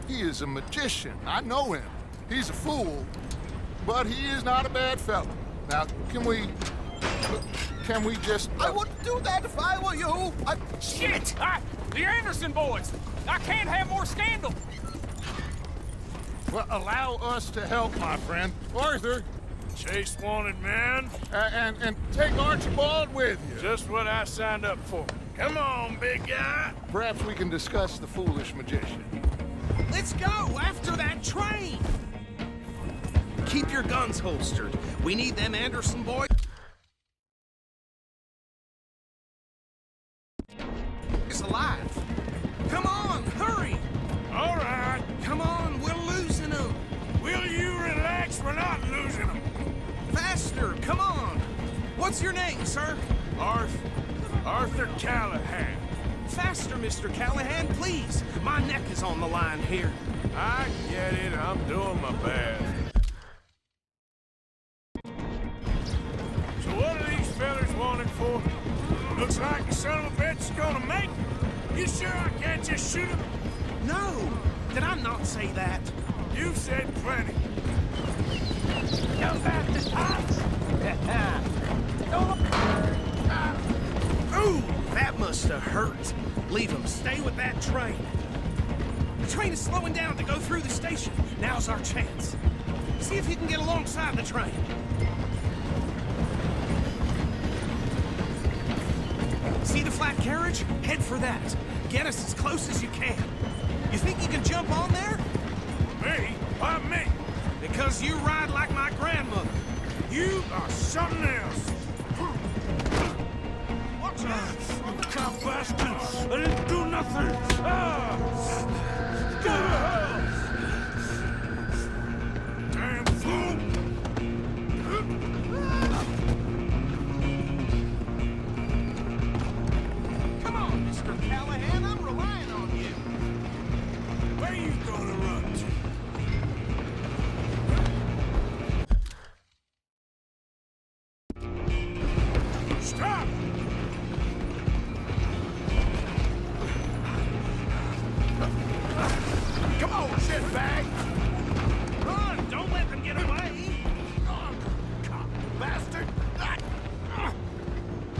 He is a magician. I know him. He's a fool, but he is not a bad fellow. Now, can we just... I wouldn't do that if I were you. Shit! The Anderson boys! I can't have more scandal! Well, allow us to help, my friend. Arthur, Chase wanted man. and take Archibald with you. Just what I signed up for. Come on, big guy. Perhaps we can discuss the foolish magician. Let's go after that train. Keep your guns holstered. We need them Anderson boys alive. Come on, hurry. All right. Come on, we're losing them. Will you relax? We're not losing them. Faster, come on. What's your name, sir? Arthur Callahan. Faster, Mr. Callahan, please. My neck is on the line here. I get it. I'm doing my best. So what are these fellas wanted for? Looks like the son of a bitch is gonna make it. You sure I can't just shoot him? No! Did I not say that? You've said plenty. You bastard! Ooh, that must have hurt. Leave him. Stay with that train. The train is slowing down to go through the station. Now's our chance. See if you can get alongside the train. See the flat carriage? Head for that. Get us as close as you can. You think you can jump on there? Me? Why me? Because you ride like my grandmother. You are something else. Watch out! Cop bastard! I didn't do nothing! Damn fool! Come on, Mr. Callahan, I'm relying on you. Where are you gonna run to? Stop! Come on, shitbag! Run! Don't let them get away! Cop bastard!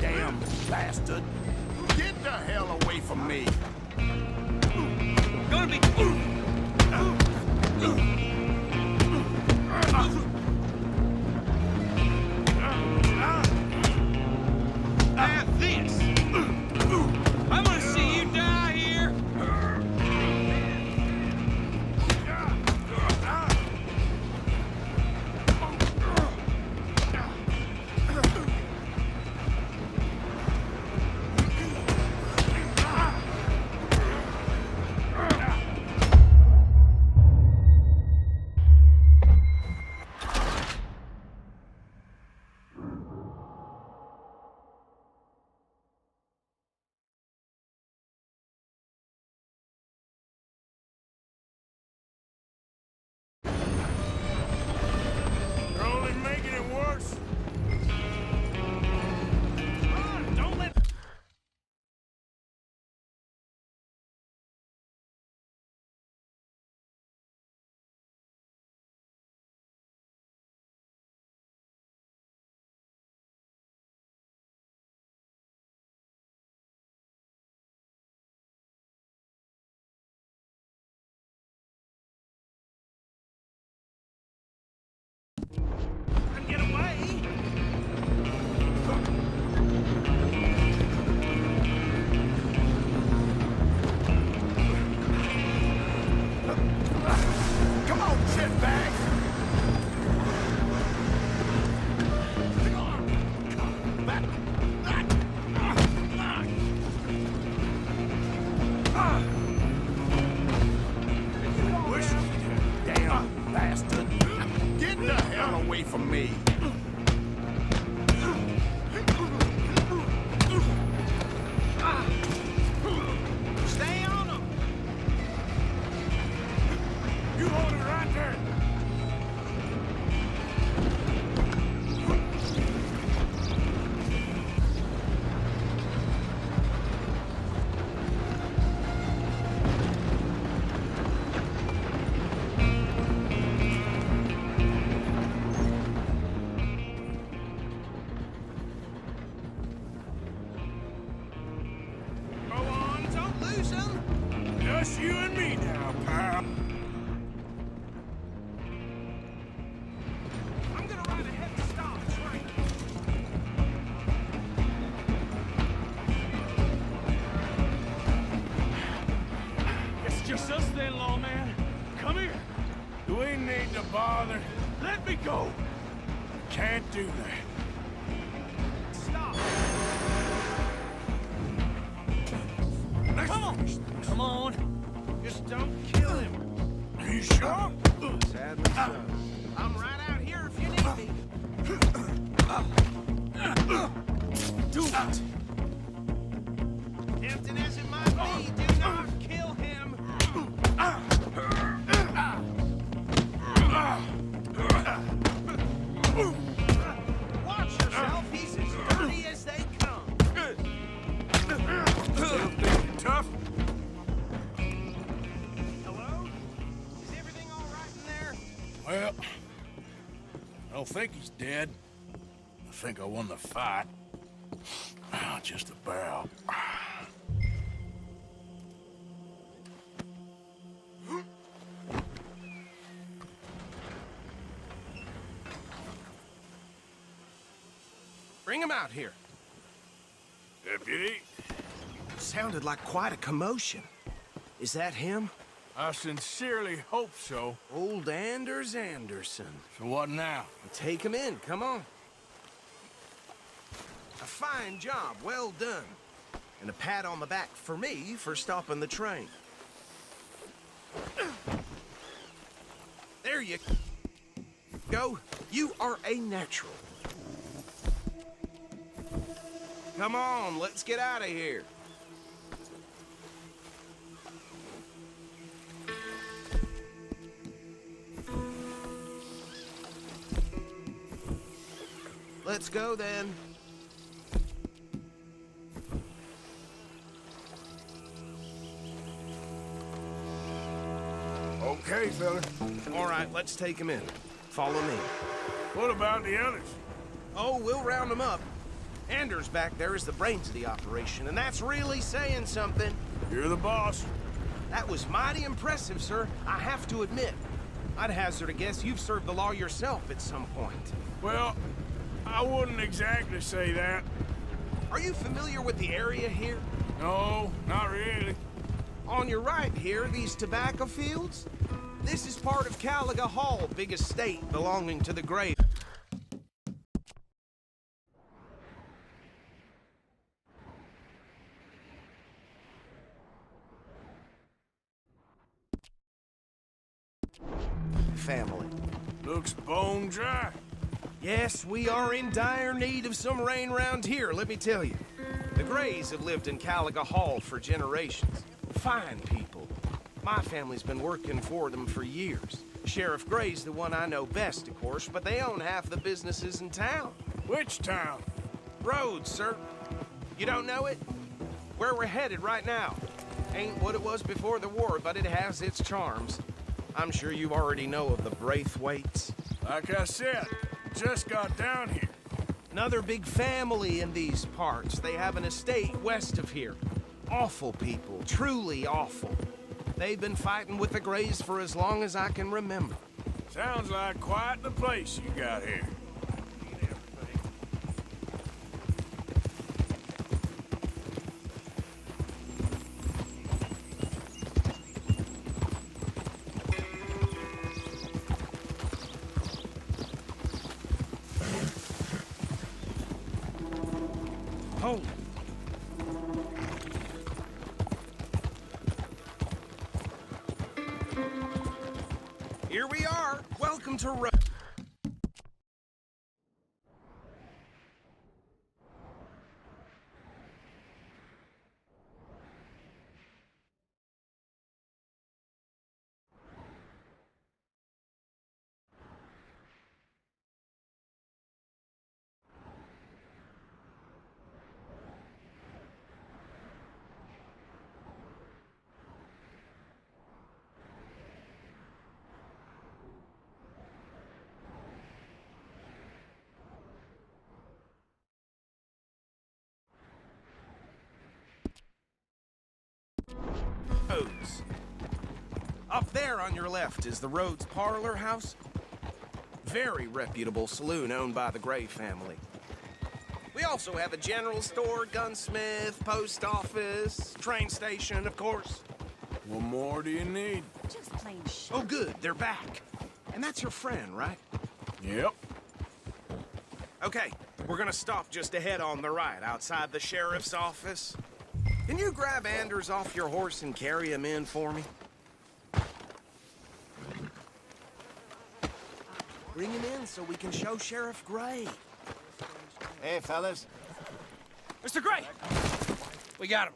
Damn bastard! Get the hell away from me! Gonna be... Have this! I'm gonna see you die here! lose them? Just you and me now, pal. I'm gonna ride ahead and stop the train. It's just us then, lawman. Come here. Do we need to bother? Let me go. Can't do that. Stop. Come on. Come on. Just don't kill him. Are you sure? Sadly so. I'm right out here if you need me. Do it. Tempting as it might be, do not kill him. Watch yourself, he's as dirty as they come. Still think you're tough? Hello? Is everything all right in there? Well, I don't think he's dead. I think I won the fight. Just about. Bring him out here. Deputy, Sounded like quite a commotion. Is that him? I sincerely hope so. Old Anders Anderson. So what now? Take him in, come on. A fine job, well done. And a pat on the back for me for stopping the train. There you go. You are a natural. Come on, let's get out of here. Let's go then. Okay, fella. All right, let's take him in. Follow me. What about the others? Oh, we'll round them up. Anders back there is the brains of the operation, and that's really saying something. You're the boss. That was mighty impressive, sir. I have to admit. I'd hazard a guess you've served the law yourself at some point. Well, I wouldn't exactly say that. Are you familiar with the area here? No, not really. On your right here, these tobacco fields? This is part of Caliga Hall, big estate belonging to the Grave. Family. Looks bone dry. Yes, we are in dire need of some rain round here, let me tell you. The Grays have lived in Caliga Hall for generations. Fine people. My family's been working for them for years. Sheriff Gray's the one I know best, of course, but they own half the businesses in town. Which town? Rhodes, sir. You don't know it? Where we're headed right now. Ain't what it was before the war, but it has its charms. I'm sure you already know of the Braithwaites. Like I said, just got down here. Another big family in these parts. They have an estate west of here. Awful people, truly awful. They've been fighting with the Grays for as long as I can remember. Sounds like quite the place you got here. Hold. Here we are. Welcome to Rhodes. Rhodes. Up there on your left is the Rhodes Parlor House. Very reputable saloon owned by the Gray family. We also have a general store, gunsmith, post office, train station, of course. What more do you need? Just plain shit. Oh, good, they're back. And that's your friend, right? Yep. Okay, we're gonna stop just ahead on the right, outside the sheriff's office. Can you grab Anders off your horse and carry him in for me? Bring him in so we can show Sheriff Gray. Hey, fellas. Mr. Gray! We got him.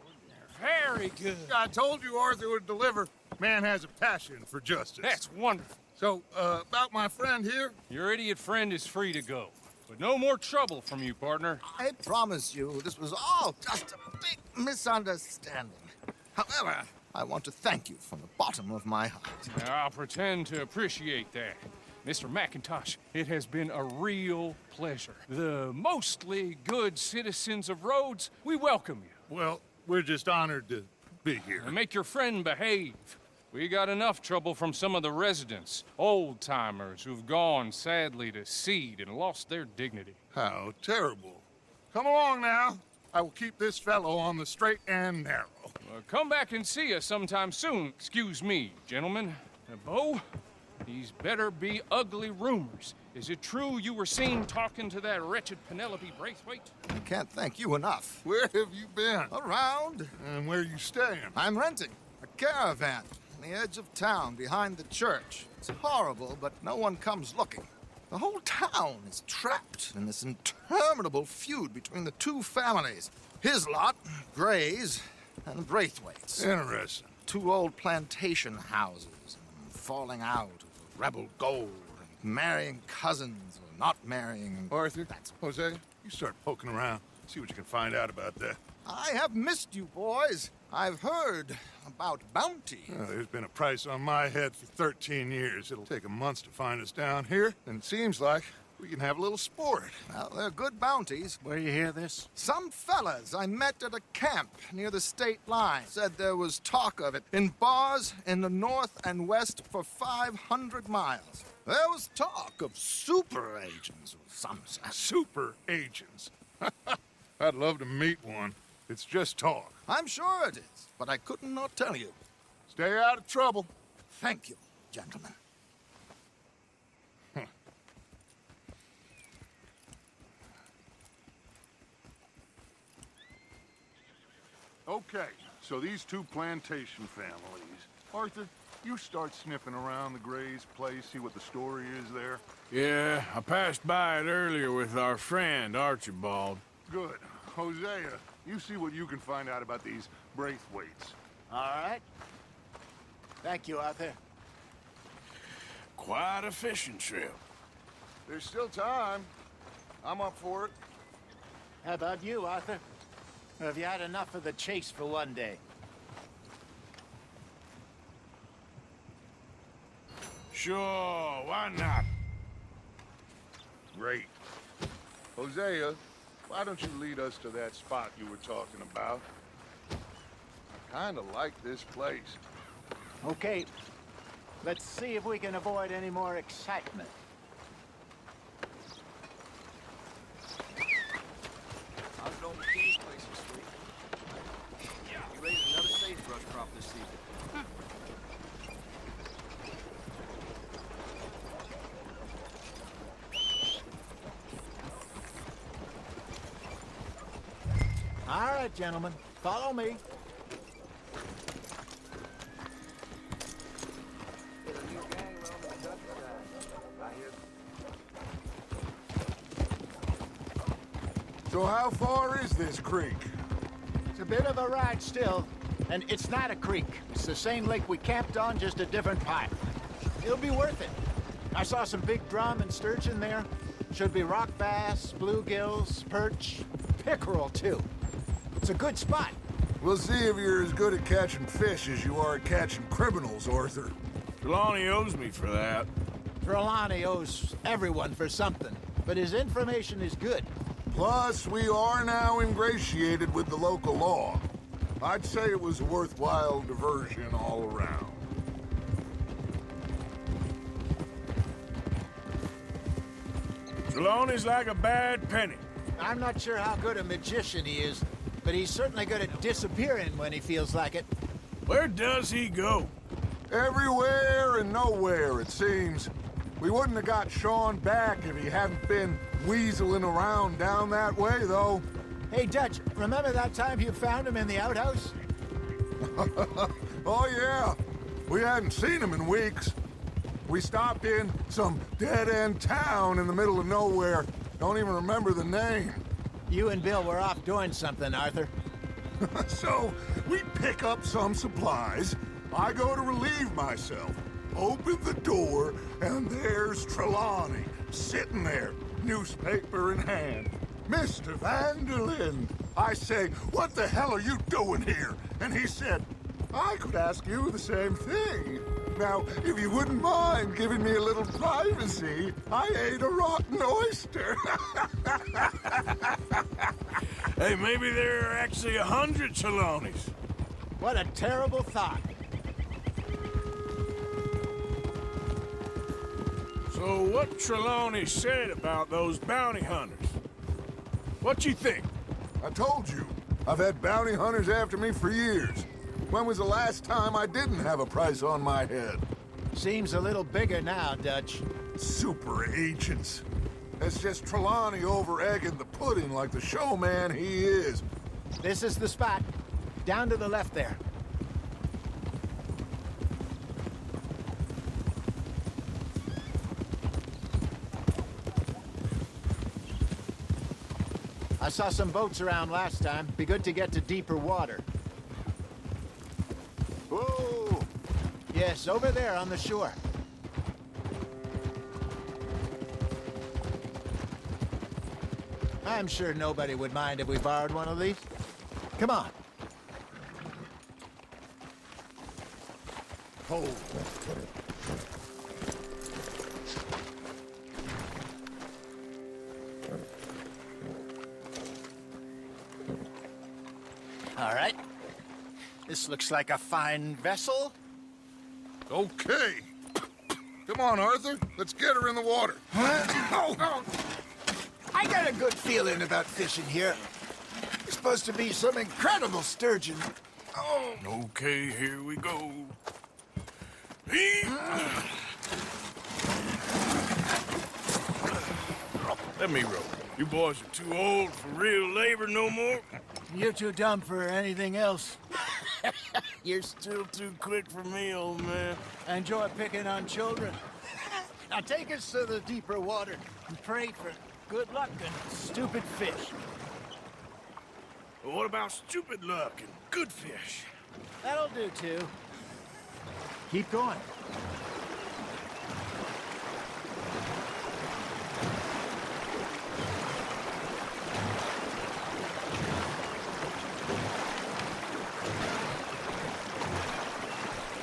Very good. I told you Arthur would deliver. Man has a passion for justice. That's wonderful. So, about my friend here, Your idiot friend is free to go. But no more trouble from you, partner. I promise you, this was all just a big misunderstanding. However, I want to thank you from the bottom of my heart. I'll pretend to appreciate that. Mr. McIntosh, it has been a real pleasure. The mostly good citizens of Rhodes, we welcome you. well, we're just honored to be here. And make your friend behave. We got enough trouble from some of the residents, old-timers who've gone, sadly, to seed and lost their dignity. How terrible. Come along now. I will keep this fellow on the straight and narrow. Come back and see us sometime soon. Excuse me, gentlemen. Bo, these better be ugly rumors. Is it true you were seen talking to that wretched Penelope Braithwaite? I can't thank you enough. Where have you been? Around, And where you staying? I'm renting a caravan on the edge of town behind the church. It's horrible, but no one comes looking. The whole town is trapped in this interminable feud between the two families. His lot, Gray's, and Braithwaite's. Interesting. Two old plantation houses, and falling out over rebel gold, and marrying cousins or not marrying. And Arthur, Jose, you start poking around. See what you can find out about that. I have missed you, boys. I've heard about bounty. There's been a price on my head for 13 years. It'll take 'em months to find us down here, and it seems like we can have a little sport. Well, they're good bounties. Where you hear this? Some fellas I met at a camp near the state line said there was talk of it in bars in the north and west for 500 miles. There was talk of super agents of some sort. Super agents. I'd love to meet one. It's just talk. I'm sure it is, but I couldn't not tell you. Stay out of trouble. Thank you, gentlemen. Okay, so these two plantation families. Arthur, you start sniffing around the Gray's place, see what the story is there. Yeah, I passed by it earlier with our friend, Archibald. Good. Hosea, you see what you can find out about these Braithwaites. All right. Thank you, Arthur. Quite a fishing trip. There's still time. I'm up for it. How about you, Arthur? Or have you had enough of the chase for one day? Sure, why not? Great. Hosea, why don't you lead us to that spot you were talking about? I kinda like this place. Okay. Let's see if we can avoid any more excitement. I've known McKinney's place is sweet. You raised another sagebrush crop this season. All right, gentlemen. Follow me. So how far is this creek? It's a bit of a ride still, and it's not a creek. It's the same lake we camped on, just a different pipe. It'll be worth it. I saw some big drum and sturgeon there. Should be rock bass, bluegills, perch, pickerel too. It's a good spot. We'll see if you're as good at catching fish as you are at catching criminals, Arthur. Trelawney owes me for that. Trelawney owes everyone for something, but his information is good. Plus, we are now ingratiated with the local law. I'd say it was a worthwhile diversion all around. Trelawney's like a bad penny. I'm not sure how good a magician he is, but he's certainly good at disappearing when he feels like it. Where does he go? Everywhere and nowhere, it seems. We wouldn't have got Sean back if he hadn't been weaseling around down that way, though. Hey, Dutch, remember that time you found him in the outhouse? Oh, yeah. We hadn't seen him in weeks. We stopped in some dead-end town in the middle of nowhere. Don't even remember the name. You and Bill were off doing something, Arthur. So, we pick up some supplies. I go to relieve myself. Open the door, and there's Trelawney, sitting there, newspaper in hand. Mr. Van der Linde. I say, what the hell are you doing here? And he said, I could ask you the same thing. Now, if you wouldn't mind giving me a little privacy, I ate a rotten oyster. Hey, maybe there are actually 100 Trelawneys. What a terrible thought. So what Trelawney said about those bounty hunters? What you think? I told you, I've had bounty hunters after me for years. When was the last time I didn't have a price on my head? Seems a little bigger now, Dutch. Super agents. It's just Trelawney over-egging the pudding like the showman he is. This is the spot. Down to the left there. I saw some boats around last time. Be good to get to deeper water. Whoa! Yes, over there on the shore. I'm sure nobody would mind if we borrowed one of these. Come on. Hold. All right. This looks like a fine vessel. Okay. Come on, Arthur. Let's get her in the water. Oh. I got a good feeling about fishing here. It's supposed to be some incredible sturgeon. Oh. Okay, here we go. Let me row. You boys are too old for real labor no more. You're too dumb for anything else. You're still too quick for me, old man. Enjoy picking on children. Now take us to the deeper water and pray for good luck and stupid fish. But what about stupid luck and good fish? That'll do, too. Keep going.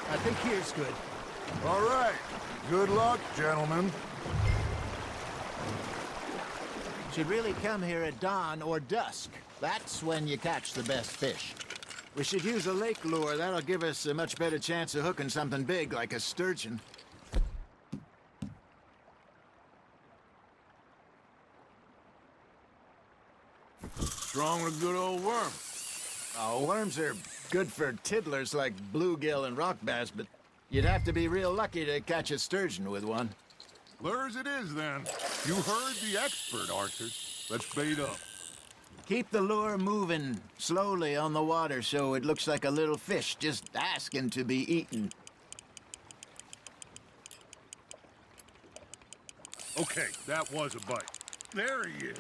I think here's good. All right. Good luck, gentlemen. Should really come here at dawn or dusk. That's when you catch the best fish. We should use a lake lure. That'll give us a much better chance of hooking something big like a sturgeon. Strong with a good old worm. Oh, worms are good for tiddlers like bluegill and rock bass, but you'd have to be real lucky to catch a sturgeon with one. Lures it is, then. You heard the expert, Arthur. Let's bait up. Keep the lure moving slowly on the water so it looks like a little fish just asking to be eaten. Okay, that was a bite. There he is.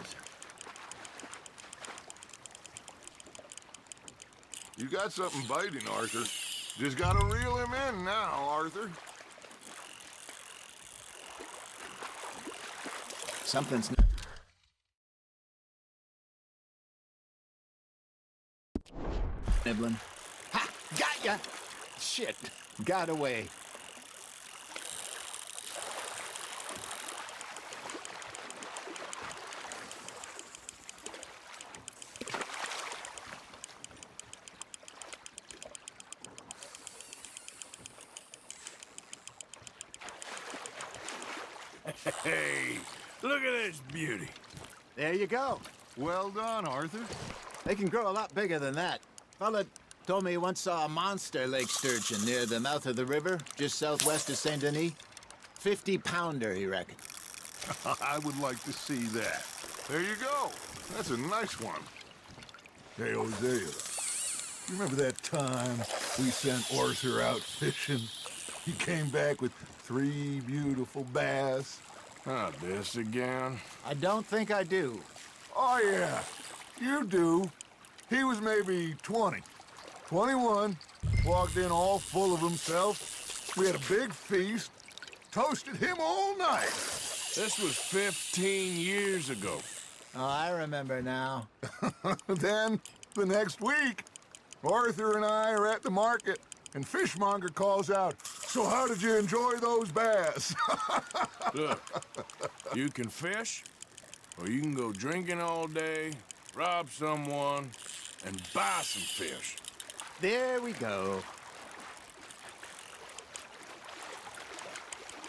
You got something biting, Arthur. Just gotta reel him in now, Arthur. Something's nibbling. Ha! Got ya! Shit. Got away. Hey, look at this beauty. There you go. Well done, Arthur. They can grow a lot bigger than that. Fella told me he once saw a monster lake sturgeon near the mouth of the river, just southwest of Saint Denis. 50-pounder, he reckoned. I would like to see that. There you go. That's a nice one. Hey, Hosea. You remember that time we sent Arthur out fishing? He came back with 3 beautiful bass. Not this again. I don't think I do. Oh, yeah. You do. He was maybe 20. 21. Walked in all full of himself. We had a big feast. Toasted him all night. This was 15 years ago. Oh, I remember now. Then, the next week, Arthur and I are at the market, and Fishmonger calls out, "So how did you enjoy those bass?" Look, you can fish, or you can go drinking all day, rob someone, and buy some fish. There we go.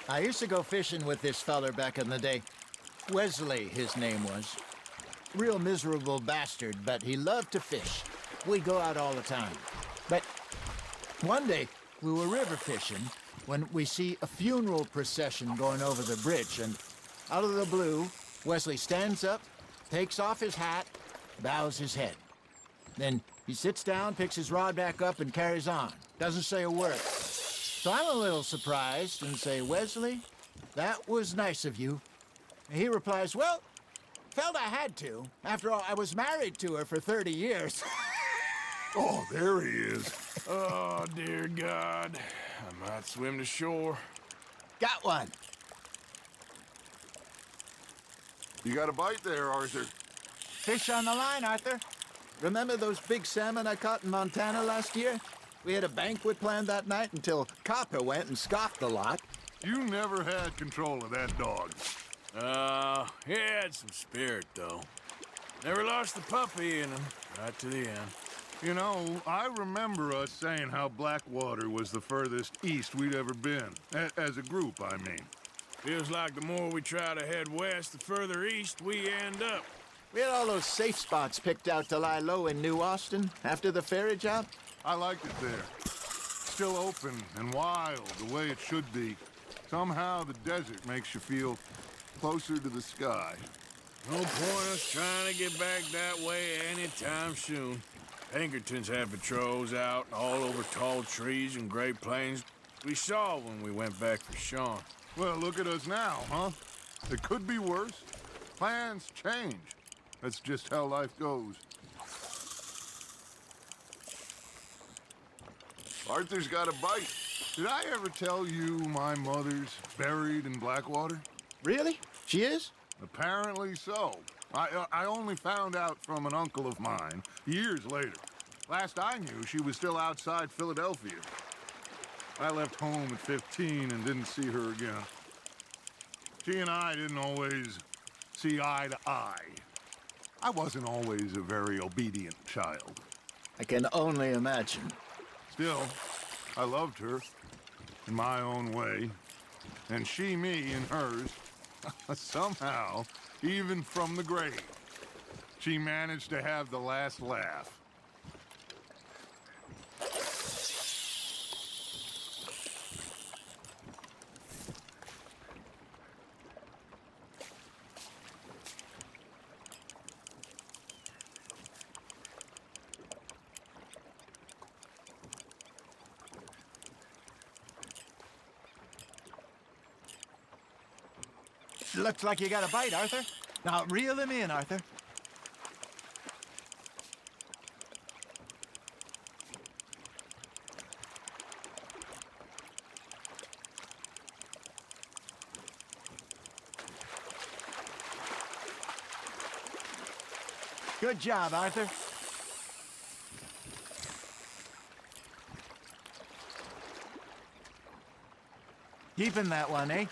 I used to go fishing with this feller back in the day. Wesley, his name was. Real miserable bastard, but he loved to fish. We'd go out all the time. But one day, we were river fishing when we see a funeral procession going over the bridge, and out of the blue, Wesley stands up, takes off his hat, bows his head. Then he sits down, picks his rod back up, and carries on. Doesn't say a word. So I'm a little surprised and say, "Wesley, that was nice of you." And he replies, "Well, felt I had to. After all, I was married to her for 30 years. Oh, there he is. Oh, dear God. I might swim to shore. Got one. You got a bite there, Arthur. Fish on the line, Arthur. Remember those big salmon I caught in Montana last year? We had a banquet planned that night until Copper went and scoffed the lot. You never had control of that dog. He had some spirit, though. Never lost the puppy in him, right to the end. You know, I remember us saying how Blackwater was the furthest east we'd ever been. As a group, I mean. Feels like the more we try to head west, the further east we end up. We had all those safe spots picked out to lie low in New Austin after the ferry job. I liked it there. Still open and wild, the way it should be. Somehow the desert makes you feel closer to the sky. No point us trying to get back that way anytime soon. Pinkertons had patrols out all over tall trees and Great Plains. We saw when we went back for Sean. Well, look at us now, huh? It could be worse. Plans change. That's just how life goes. Arthur's got a bite. Did I ever tell you my mother's buried in Blackwater? Really? She is? Apparently so. I only found out from an uncle of mine years later. Last I knew, she was still outside Philadelphia. I left home at 15 and didn't see her again. She and I didn't always see eye to eye. I wasn't always a very obedient child. I can only imagine. Still, I loved her in my own way, and she me in hers. Somehow, even from the grave, she managed to have the last laugh. Looks like you got a bite, Arthur. Now, reel him in, Arthur. Good job, Arthur. Keeping that one, eh?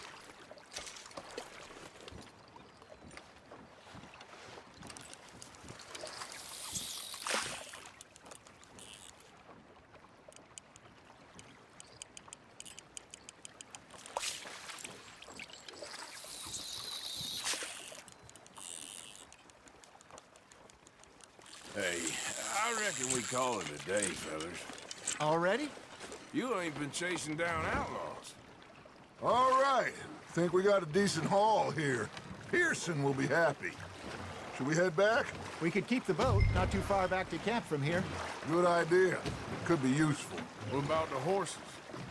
Hey, I reckon we call it a day, fellas. Already? You ain't been chasing down outlaws. All right. Think we got a decent haul here. Pearson will be happy. Should we head back? We could keep the boat not too far back to camp from here. Good idea. Could be useful. What about the horses?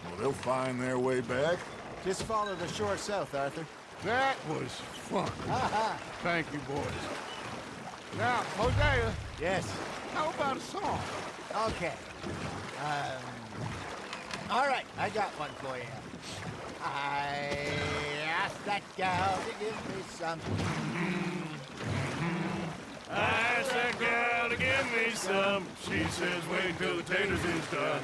Well, they'll find their way back. Just follow the shore south, Arthur. That was fun. Thank you, boys. Now, Hosea, Yes. how about a song? Okay. All right, I got one for you. I asked that gal to give me some. I asked that gal to give me some. She says, wait till the taters is done.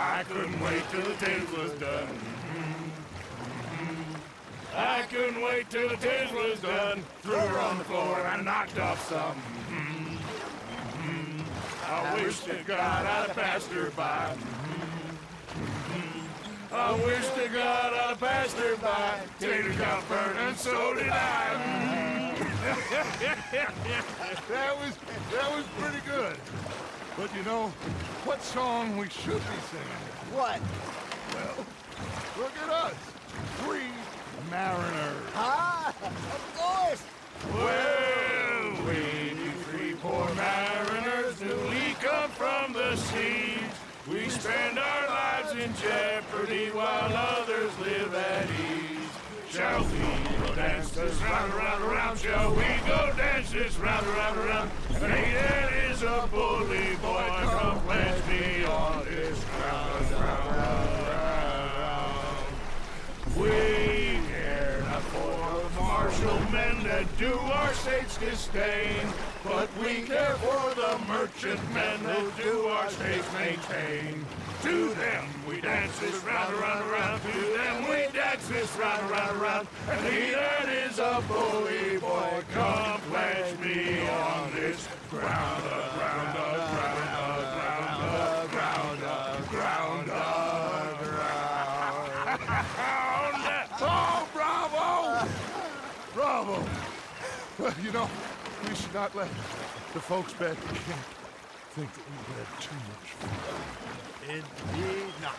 I couldn't wait till the taters was done. I couldn't wait till the taters was done. Threw her on the floor and I knocked off some. I wish to God I'd passed her by. I wish to God I'd passed her by. Taters got burned and so did I. That was pretty good. But you know, what song we should be singing? What? Well, look at us. 3 mariners. Ah, of course. Well, we you 3 poor mariners, newly come from the seas. We spend our lives in jeopardy while others live at ease. Shall we go dance this round, around, around? Shall we go dance this round, around, around? That is a bully boy, come pledge me on this ground, round. We care not for the martial men that do our states disdain, but we care for the merchant men that do our states maintain. To them we dance this round, around, around. To them we dance this round, around, around. And he that is a bully boy, come pledge me on this ground, ground, ground, ground, ground, ground, ground. Oh, bravo! Bravo! Well, you know, we should not let the folks back at camp think that we've had too much fun. Indeed not.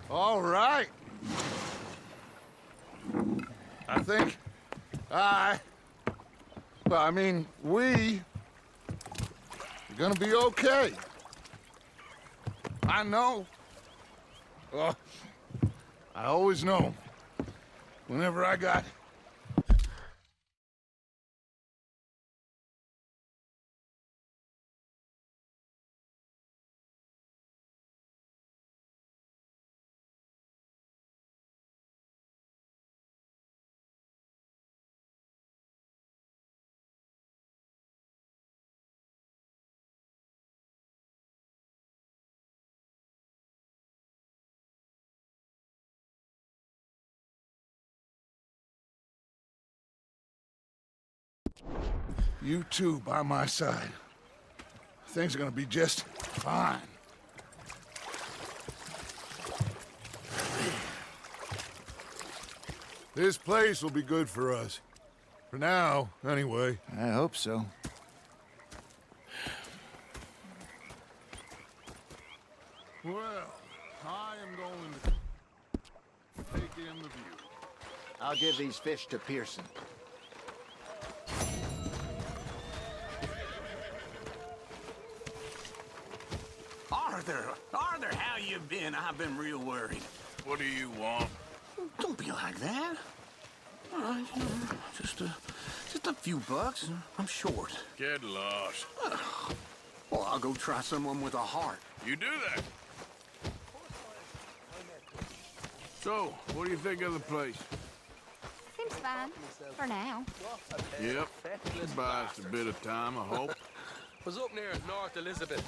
All right. I think we are gonna be okay. I know. Well, I always know. Whenever I got you two by my side, things are gonna be just fine. This place will be good for us. For now, anyway. I hope so. Well, I am going to take in the view. I'll give these fish to Pearson. Arthur, how you been? I've been real worried. What do you want? Don't be like that. All right, just a few bucks. I'm short. Get lost. Well, I'll go try someone with a heart. You do that. So, what do you think of the place? Seems fine. For now. Yep. Should buy us a bit of time, I hope. Was up near North Elizabeth.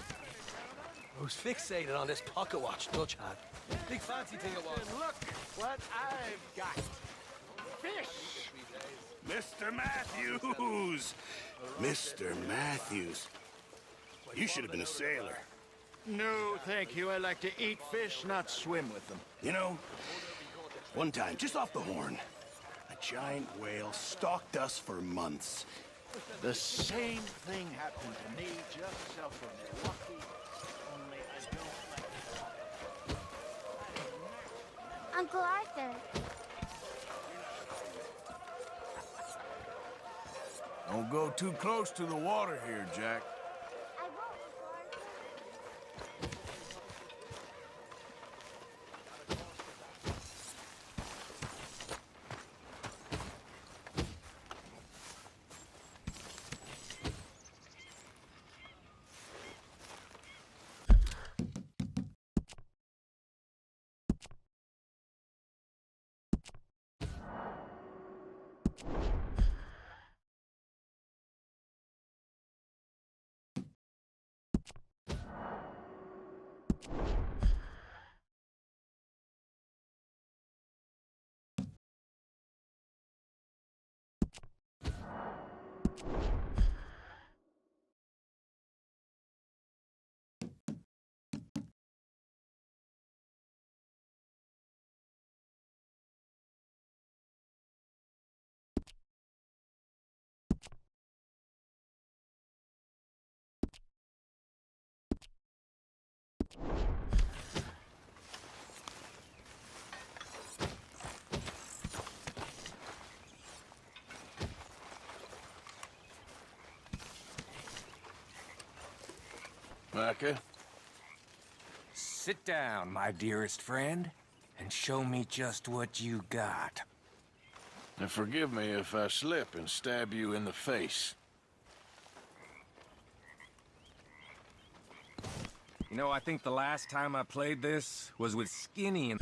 I was fixated on this pocket watch Dutch had. Big fancy thing it was. Look what I've got. Fish! Mr. Matthews! Mr. Matthews. You should have been a sailor. No, thank you. I like to eat fish, not swim with them. You know, one time, just off the Horn, a giant whale stalked us for months. The same thing happened to me just south of Milwaukee, only I don't like Uncle Arthur. Don't go too close to the water here, Jack. I won't, Uncle Arthur. Micah? Sit down, my dearest friend, and show me just what you got. And forgive me if I slip and stab you in the face. You know, I think the last time I played this was with Skinny and...